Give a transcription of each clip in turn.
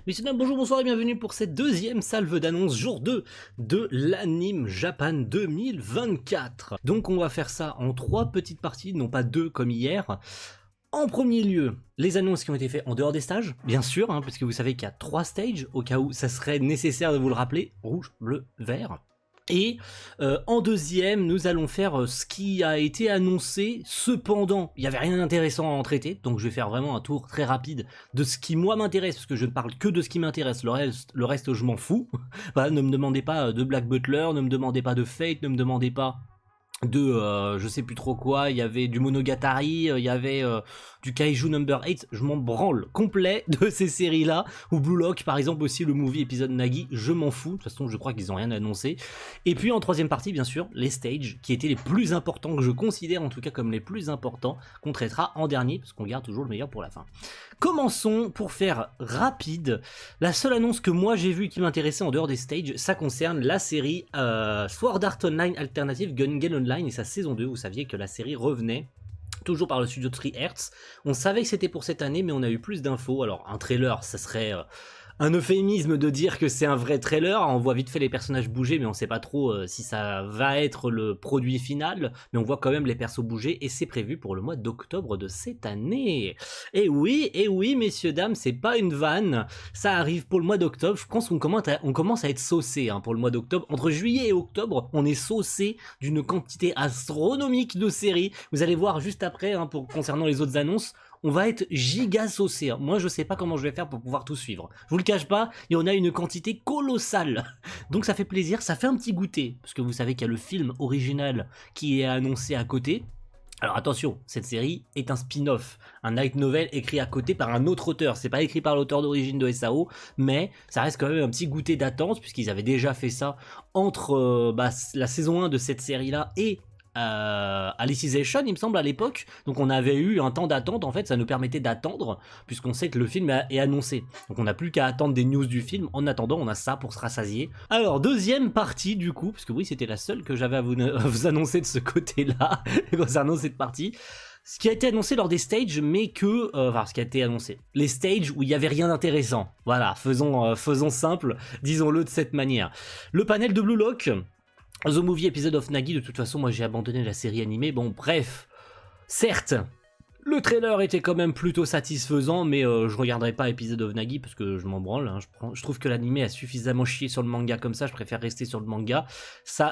Messieurs, dames, bonjour, bonsoir et bienvenue pour cette deuxième salve d'annonce, jour 2 de l'Anime Japan 2024. Donc on va faire ça en 3 petites parties, non pas 2 comme hier. En premier lieu, les annonces qui ont été faites en dehors des stages, bien sûr, parce que vous savez qu'il y a 3 stages, au cas où ça serait nécessaire de vous le rappeler, rouge, bleu, vert. Et en deuxième, nous allons faire ce qui a été annoncé. Cependant, il n'y avait rien d'intéressant à en traiter, donc je vais faire vraiment un tour très rapide de ce qui moi m'intéresse, parce que je ne parle que de ce qui m'intéresse, le reste je m'en fous. Voilà, ne me demandez pas de Black Butler, ne me demandez pas de Fate, ne me demandez pas de je sais plus trop quoi, il y avait du Monogatari, il y avait du Kaiju Number 8, je m'en branle complet de ces séries là, ou Blue Lock par exemple aussi, le movie épisode Nagi, je m'en fous, de toute façon je crois qu'ils ont rien annoncé. Et puis en troisième partie bien sûr, les stages, qui étaient les plus importants, que je considère en tout cas comme les plus importants, qu'on traitera en dernier, parce qu'on garde toujours le meilleur pour la fin. Commençons pour faire rapide. La seule annonce que moi j'ai vue qui m'intéressait en dehors des stages, ça concerne la série Sword Art Online Alternative Gun Gale Online et sa saison 2. Vous saviez que la série revenait toujours par le studio 3 Hertz. On savait que c'était pour cette année, mais on a eu plus d'infos. Alors un trailer, ça serait un euphémisme de dire que c'est un vrai trailer. On voit vite fait les personnages bouger, mais on sait pas trop si ça va être le produit final. Mais on voit quand même les persos bouger et c'est prévu pour le mois d'octobre de cette année. Et oui, messieurs, dames, c'est pas une vanne. Ça arrive pour le mois d'octobre. Je pense qu'on commence à être saucé pour le mois d'octobre. Entre juillet et octobre, on est saucé d'une quantité astronomique de séries. Vous allez voir juste après, concernant les autres annonces. On va être giga saucé. Moi, je sais pas comment je vais faire pour pouvoir tout suivre. Je vous le cache pas, et on a une quantité colossale. Donc ça fait plaisir, ça fait un petit goûter. Parce que vous savez qu'il y a le film original qui est annoncé à côté. Alors attention, cette série est un spin-off, un light novel écrit à côté par un autre auteur. C'est pas écrit par l'auteur d'origine de SAO, mais ça reste quand même un petit goûter d'attente, puisqu'ils avaient déjà fait ça entre la saison 1 de cette série-là et Alicization, il me semble, à l'époque. Donc on avait eu un temps d'attente, en fait, ça nous permettait d'attendre, puisqu'on sait que le film est annoncé. Donc on n'a plus qu'à attendre des news du film. En attendant, on a ça pour se rassasier. Alors, deuxième partie, du coup, parce que oui, c'était la seule que j'avais à vous annoncer de ce côté-là, concernant cette partie. Ce qui a été annoncé lors des stages, mais que... ce qui a été annoncé. Les stages où il n'y avait rien d'intéressant. Voilà, faisons simple, disons-le de cette manière. Le panel de Blue Lock... The Movie Episode of Nagi, de toute façon, moi j'ai abandonné la série animée. Bon, bref, certes, le trailer était quand même plutôt satisfaisant, mais je regarderai pas Episode of Nagi parce que je m'en branle. Je trouve que l'animé a suffisamment chié sur le manga comme ça, je préfère rester sur le manga. Ce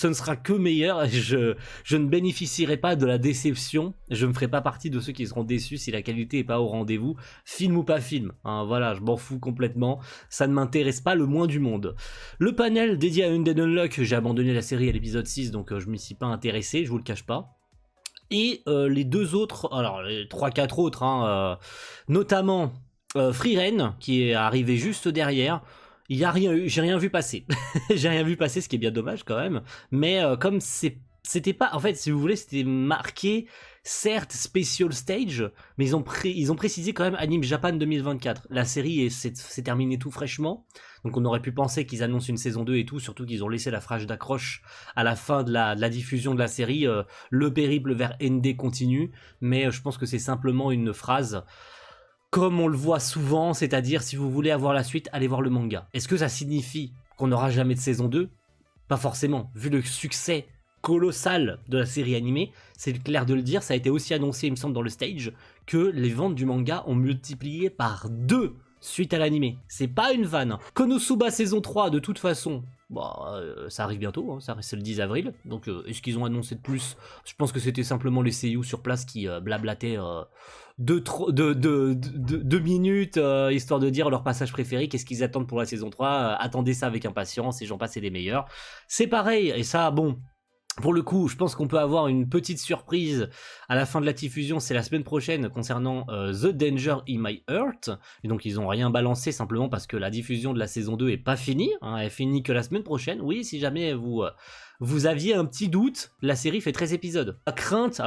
ne sera que meilleur. Je ne bénéficierai pas de la déception. Je ne ferai pas partie de ceux qui seront déçus si la qualité est pas au rendez-vous, film ou pas film. Voilà, je m'en fous complètement. Ça ne m'intéresse pas le moins du monde. Le panel dédié à Undead Unluck, j'ai abandonné la série à l'épisode 6, donc je m'y suis pas intéressé, je vous le cache pas. Et les deux autres, alors les 3-4 autres, notamment Frieren, qui est arrivé juste derrière. Il y a rien eu, j'ai rien vu passer. J'ai rien vu passer, ce qui est bien dommage quand même. Mais comme c'était pas, en fait, si vous voulez, c'était marqué, certes, Special Stage, mais ils ont précisé quand même Anime Japan 2024. La série s'est terminée tout fraîchement, donc on aurait pu penser qu'ils annoncent une saison 2 et tout, surtout qu'ils ont laissé la phrase d'accroche à la fin de la diffusion de la série, le périple vers ND continue, mais je pense que c'est simplement une phrase... Comme on le voit souvent, c'est-à-dire si vous voulez avoir la suite, allez voir le manga. Est-ce que ça signifie qu'on n'aura jamais de saison 2 ? Pas forcément, vu le succès colossal de la série animée, c'est clair de le dire, ça a été aussi annoncé, il me semble, dans le stage, que les ventes du manga ont multiplié par 2 suite à l'animé. C'est pas une vanne. Konosuba saison 3, de toute façon, ça arrive bientôt, c'est le 10 avril, donc est-ce qu'ils ont annoncé de plus ? Je pense que c'était simplement les seiyuu sur place qui blablataient 2 minutes, histoire de dire leur passage préféré, qu'est-ce qu'ils attendent pour la saison 3, attendez ça avec impatience, et j'en passe, c'est les meilleurs. C'est pareil, et ça, bon... Pour le coup, je pense qu'on peut avoir une petite surprise à la fin de la diffusion, c'est la semaine prochaine concernant The Danger in My Heart. Et donc ils ont rien balancé simplement parce que la diffusion de la saison 2 est pas finie, elle finit que la semaine prochaine. Oui, si jamais vous aviez un petit doute, la série fait 13 épisodes. Ma crainte,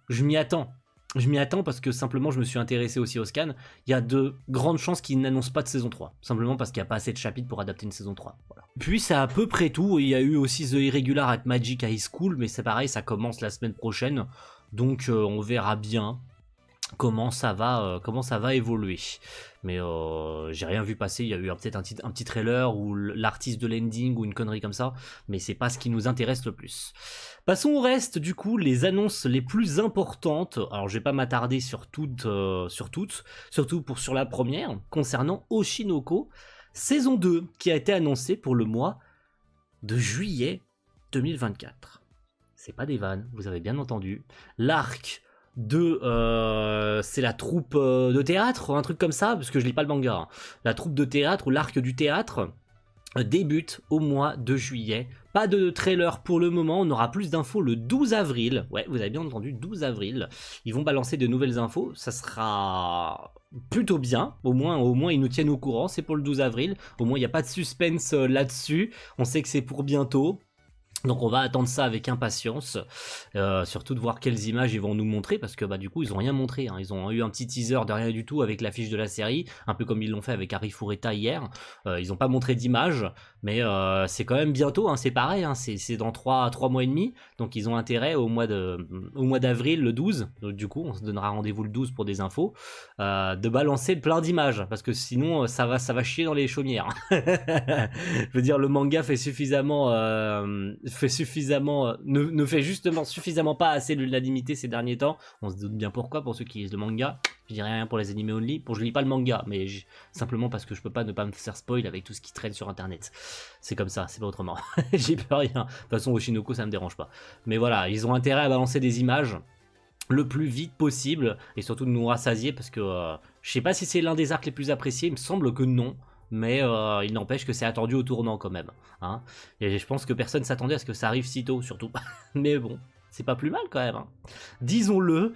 je m'y attends. Je m'y attends parce que simplement je me suis intéressé aussi au scan. Il y a de grandes chances qu'ils n'annoncent pas de saison 3. Simplement parce qu'il n'y a pas assez de chapitres pour adapter une saison 3. Voilà. Puis c'est à peu près tout. Il y a eu aussi The Irregular at Magic High School, mais c'est pareil, ça commence la semaine prochaine. Donc on verra bien. comment ça va évoluer. Mais j'ai rien vu passer, il y a eu peut-être un petit trailer ou l'artiste de l'ending ou une connerie comme ça, mais c'est pas ce qui nous intéresse le plus. Passons au reste, du coup, les annonces les plus importantes. Alors je vais pas m'attarder sur toutes, surtout sur la première, concernant Oshinoko, saison 2, qui a été annoncée pour le mois de juillet 2024. C'est pas des vannes, vous avez bien entendu. L'arc c'est la troupe de théâtre, un truc comme ça, parce que je lis pas le manga. Hein. La troupe de théâtre ou l'arc du théâtre débute au mois de juillet. Pas de trailer pour le moment, on aura plus d'infos le 12 avril. Ouais, vous avez bien entendu, 12 avril. Ils vont balancer de nouvelles infos, ça sera plutôt bien. Au moins ils nous tiennent au courant, c'est pour le 12 avril. Au moins il n'y a pas de suspense là-dessus. On sait que c'est pour bientôt. Donc on va attendre ça avec impatience, surtout de voir quelles images ils vont nous montrer, parce que du coup ils ont rien montré, hein. Ils ont eu un petit teaser de rien du tout avec l'affiche de la série, un peu comme ils l'ont fait avec Harry Fureta hier. Ils ont pas montré d'image, mais c'est quand même bientôt, hein, c'est pareil, hein, c'est dans 3 mois et demi, donc ils ont intérêt au mois d'avril, le 12, donc du coup on se donnera rendez-vous le 12 pour des infos, de balancer plein d'images, parce que sinon ça va chier dans les chaumières. Je veux dire, le manga fait suffisamment... ne fait justement suffisamment pas assez de l'unanimité ces derniers temps. On se doute bien pourquoi, pour ceux qui lisent le manga. Je dirais rien pour les animés only. Je lis pas le manga, mais simplement parce que je peux pas ne pas me faire spoil avec tout ce qui traîne sur internet. C'est comme ça, c'est pas autrement. J'y peux rien. De toute façon, Oshinoko, ça me dérange pas. Mais voilà, ils ont intérêt à balancer des images le plus vite possible, et surtout de nous rassasier, parce que je sais pas si c'est l'un des arcs les plus appréciés, il me semble que non. Mais il n'empêche que c'est attendu au tournant quand même. Hein. Et je pense que personne s'attendait à ce que ça arrive si tôt, surtout. Mais bon, c'est pas plus mal quand même. Hein. Disons-le.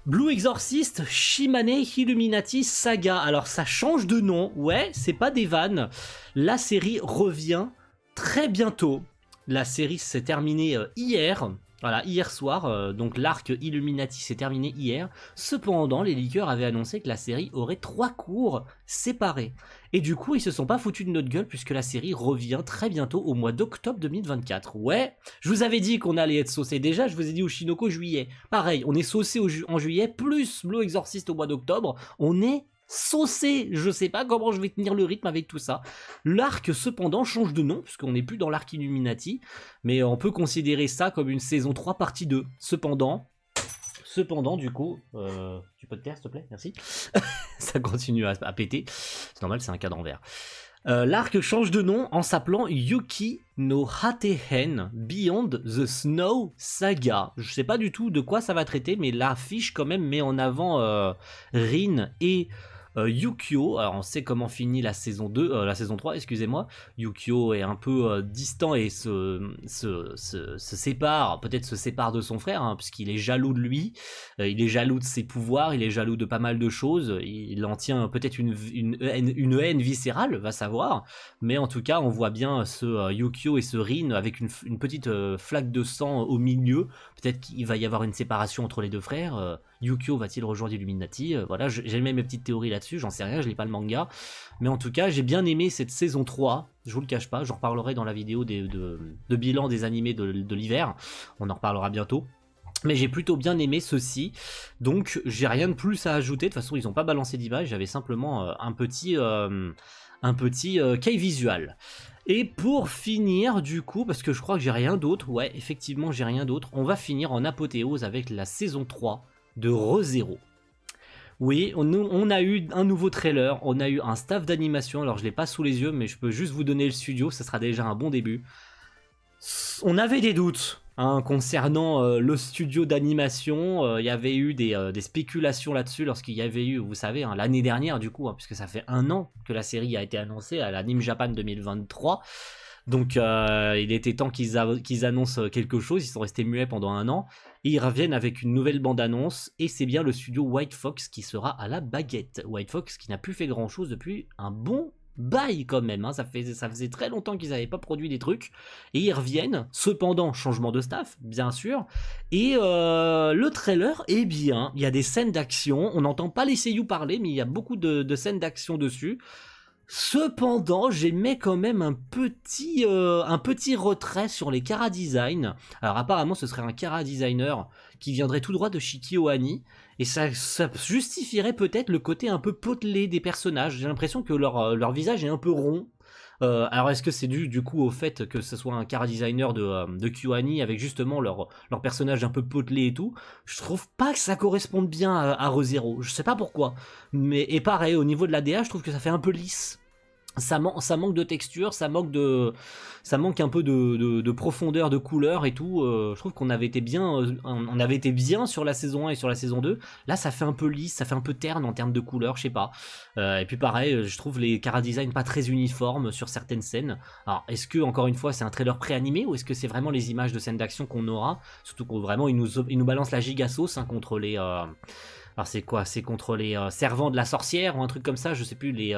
Blue Exorcist, Shimane Illuminati Saga. Alors ça change de nom, ouais, c'est pas des vannes. La série revient très bientôt. La série s'est terminée hier. Voilà, hier soir, donc l'arc Illuminati s'est terminé hier. Cependant, les leakers avaient annoncé que la série aurait 3 cours séparés. Et du coup, ils se sont pas foutus de notre gueule puisque la série revient très bientôt au mois d'octobre 2024. Ouais, je vous avais dit qu'on allait être saucé. Déjà, je vous ai dit Oshinoko juillet. Pareil, on est saucé en juillet, plus Blue Exorcist au mois d'octobre. On est saucé, je sais pas comment je vais tenir le rythme avec tout ça. L'arc cependant change de nom, puisqu'on n'est plus dans l'arc Illuminati, mais on peut considérer ça comme une saison 3 partie 2. Cependant du coup, tu peux te taire s'il te plaît, merci. Ça continue à péter, c'est normal, c'est un cadre en verre. L'arc change de nom en s'appelant Yuki no Hatehen Beyond the Snow Saga. Je sais pas du tout de quoi ça va traiter, mais l'affiche quand même met en avant Rin et Yukio. Alors on sait comment finit la saison 2, la saison 3, excusez-moi. Yukio est un peu distant et se sépare, peut-être se sépare de son frère, hein, puisqu'il est jaloux de lui, il est jaloux de ses pouvoirs, il est jaloux de pas mal de choses, il en tient peut-être une haine viscérale, va savoir, mais en tout cas on voit bien ce Yukio et ce Rin avec une petite flaque de sang au milieu. Peut-être qu'il va y avoir une séparation entre les deux frères. Yukio va-t-il rejoindre Illuminati? Voilà, j'ai même mes petites théories là-dessus, j'en sais rien, je lis pas le manga. Mais en tout cas, j'ai bien aimé cette saison 3, je vous le cache pas, j'en reparlerai dans la vidéo de bilan des animés de l'hiver, on en reparlera bientôt. Mais j'ai plutôt bien aimé ceci, donc j'ai rien de plus à ajouter, de toute façon ils n'ont pas balancé d'image, j'avais simplement un petit key visual. Et pour finir, du coup, parce que je crois que j'ai rien d'autre, ouais, effectivement j'ai rien d'autre, on va finir en apothéose avec la saison 3 de ReZero. Oui, on a eu un nouveau trailer, on a eu un staff d'animation, alors je l'ai pas sous les yeux, mais je peux juste vous donner le studio, ça sera déjà un bon début. On avait des doutes concernant le studio d'animation, il y avait eu des spéculations là-dessus lorsqu'il y avait eu, vous savez, l'année dernière du coup, puisque ça fait 1 an que la série a été annoncée à l'Anime Japan 2023, donc il était temps qu'ils annoncent quelque chose, ils sont restés muets pendant 1 an, et ils reviennent avec une nouvelle bande-annonce, et c'est bien le studio White Fox qui sera à la baguette. White Fox qui n'a plus fait grand-chose depuis un bon bail quand même, hein. Ça faisait très longtemps qu'ils n'avaient pas produit des trucs, et ils reviennent, cependant changement de staff bien sûr, et le trailer est bien, il y a des scènes d'action, on n'entend pas les seiyuu parler, mais il y a beaucoup de scènes d'action dessus. Cependant, j'émets quand même un petit retrait sur les chara design. Alors apparemment, ce serait un chara designer qui viendrait tout droit de Shikio Ani, et ça justifierait peut-être le côté un peu potelé des personnages. J'ai l'impression que leur visage est un peu rond. Alors est-ce que c'est dû du coup au fait que ce soit un chara designer de KyoAni avec justement leur personnage un peu potelé et tout? Je trouve pas que ça corresponde bien à ReZero, je sais pas pourquoi. Et pareil, au niveau de la DA, je trouve que ça fait un peu lisse. Ça manque de texture, ça manque un peu de profondeur, de couleur et tout. Je trouve qu'on avait été bien, on avait été bien sur la saison 1 et sur la saison 2. Là, ça fait un peu lisse, ça fait un peu terne en termes de couleur, je sais pas. Et puis pareil, je trouve les chara design pas très uniformes sur certaines scènes. Alors, est-ce que encore une fois, c'est un trailer pré-animé ou est-ce que c'est vraiment les images de scènes d'action qu'on aura? Surtout qu'on vraiment, ils nous balancent la giga sauce contre les. Alors c'est quoi? C'est contre les servants de la sorcière ou un truc comme ça, je sais plus, les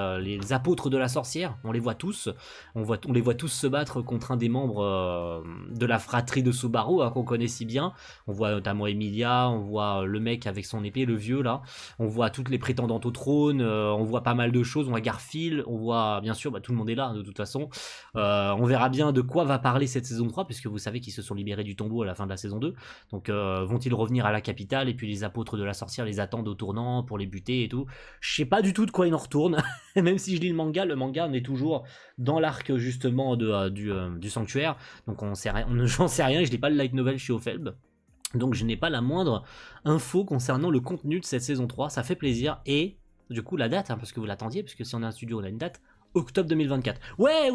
apôtres de la sorcière, on les voit tous, on les voit tous se battre contre un des membres de la fratrie de Subaru, hein, qu'on connaît si bien. On voit notamment Emilia, on voit le mec avec son épée, le vieux là, on voit toutes les prétendantes au trône, on voit pas mal de choses, on voit Garfield, on voit bien sûr, tout le monde est là de toute façon. On verra bien de quoi va parler cette saison 3, puisque vous savez qu'ils se sont libérés du tombeau à la fin de la saison 2, donc vont-ils revenir à la capitale, et puis les apôtres de la sorcière les attendent au tournant pour les buter et tout. Je sais pas du tout de quoi il en retourne, même si je lis le manga on est toujours dans l'arc justement du sanctuaire, donc j'en sais rien, je lis pas le light novel chez Ofelb. Donc je n'ai pas la moindre info concernant le contenu de cette saison 3, ça fait plaisir, et du coup la date, hein, parce que vous l'attendiez, parce que si on a un studio on a une date, octobre 2024. Ouais,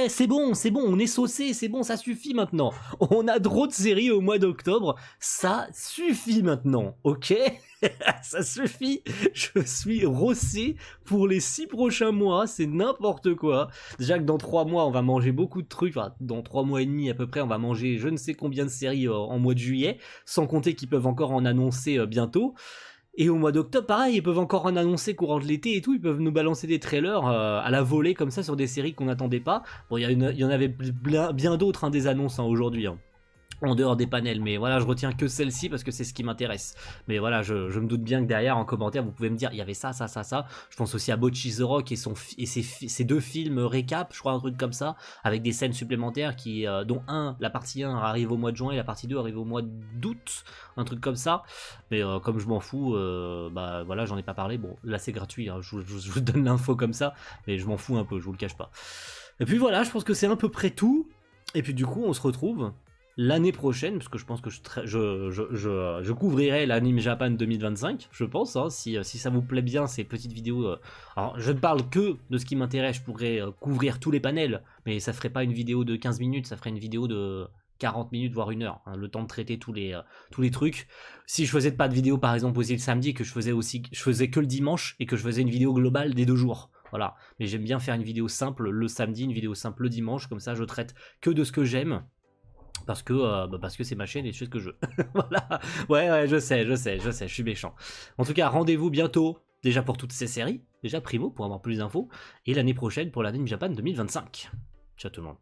c'est bon, on est saucé, c'est bon, ça suffit maintenant. On a trop de séries au mois d'octobre, ça suffit maintenant, ok? Ça suffit, je suis rossé pour les 6 prochains mois, c'est n'importe quoi. Déjà que dans 3 mois, on va manger beaucoup de trucs, enfin, dans 3 mois et demi à peu près, on va manger je ne sais combien de séries en mois de juillet, sans compter qu'ils peuvent encore en annoncer bientôt. Et au mois d'octobre, pareil, ils peuvent encore en annoncer courant de l'été et tout, ils peuvent nous balancer des trailers à la volée comme ça sur des séries qu'on n'attendait pas. Bon, il y en avait bien d'autres, hein, des annonces aujourd'hui, hein, en dehors des panels, mais voilà, je retiens que celle-ci parce que c'est ce qui m'intéresse. Mais voilà, je me doute bien que derrière, en commentaire, vous pouvez me dire, il y avait ça. Je pense aussi à Bocchi the Rock et ses 2 films récap, je crois, un truc comme ça, avec des scènes supplémentaires dont la partie 1 arrive au mois de juin et la partie 2 arrive au mois d'août, un truc comme ça. Mais comme je m'en fous, bah voilà, j'en ai pas parlé. Bon, là c'est gratuit, hein, je vous donne l'info comme ça, mais je m'en fous un peu, je vous le cache pas. Et puis voilà, je pense que c'est à peu près tout. Et puis du coup, on se retrouve l'année prochaine, parce que je pense que je couvrirai l'Anime Japan 2025, je pense, hein, si ça vous plaît bien ces petites vidéos. Alors je ne parle que de ce qui m'intéresse, je pourrais couvrir tous les panels, mais ça ferait pas une vidéo de 15 minutes, ça ferait une vidéo de 40 minutes voire 1 heure, hein, le temps de traiter tous les trucs. Si je faisais pas de vidéo par exemple aussi le samedi, que je faisais que le dimanche et que je faisais une vidéo globale des 2 jours. Voilà, mais j'aime bien faire une vidéo simple le samedi, une vidéo simple le dimanche, comme ça je traite que de ce que j'aime. Parce que c'est ma chaîne et je fais ce que je veux. Voilà. Ouais, je sais, je suis méchant. En tout cas, rendez-vous bientôt, déjà pour toutes ces séries, déjà primo pour avoir plus d'infos, et l'année prochaine pour l'Anime Japan 2025. Ciao tout le monde.